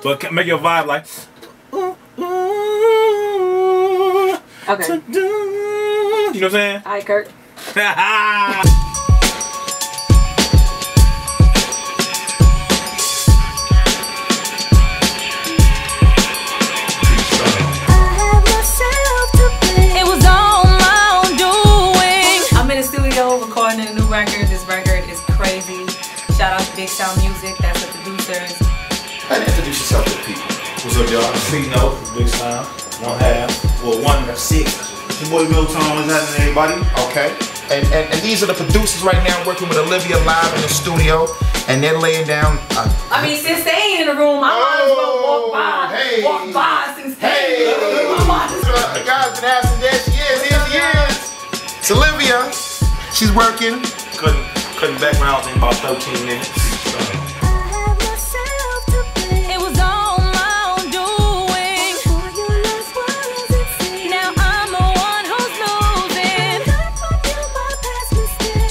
But make your vibe like. Okay. You know what I'm saying? Alright, Kurt. It was all my own doing. I'm in the studio recording a new record. This record is crazy. Shout out to Big Sound Music. That's the producers. And introduce yourself to the people. What's up, y'all? C-Note, Big Sound, 1/2. Well, 1/6. Your boy Milton is happening, everybody. Okay. And these are the producers right now working with Olivia live in the studio. And they're laying down. I mean, since they ain't in the room, I might as well walk by since they ain't in the room. The guy's been asking, there she is, here she is. It's Olivia. She's working. Cutting backgrounds in about 13 minutes. It was all my own doing. Now I'm the one who's losing.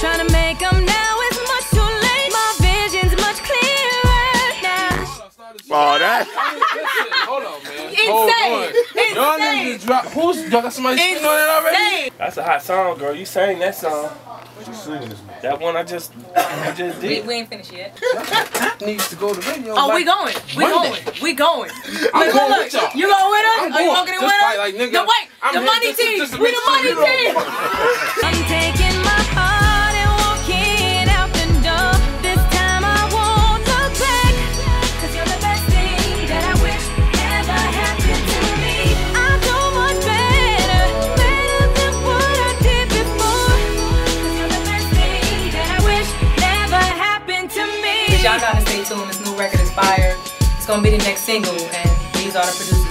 Trying to make them now it's much too late. My vision's much clearer now. Oh, that. Hold on, man. Insane. Y'all niggas drop. Y'all got somebody singing on that already? That's a hot song, girl. You sang that song. What you singing this man? That one I just did. We ain't finished yet. Needs to go to radio. Oh, like we going. We going. I'm going with y'all. You going with us? I'm Are you going. walking in Just with us? like, nigga, No, wait. I'm The here money just to- team. just to We make the sure money you know. team. I'm taking my heart and walking out the door. This time I won't look back. Cause you're the best thing that I wish ever happened to me. I do much better than what I did before. Cause you're the best thing that I wish never happened to me. Y'all gotta stay tuned. This new record is fire. It's gonna be the next single, and these are the producers.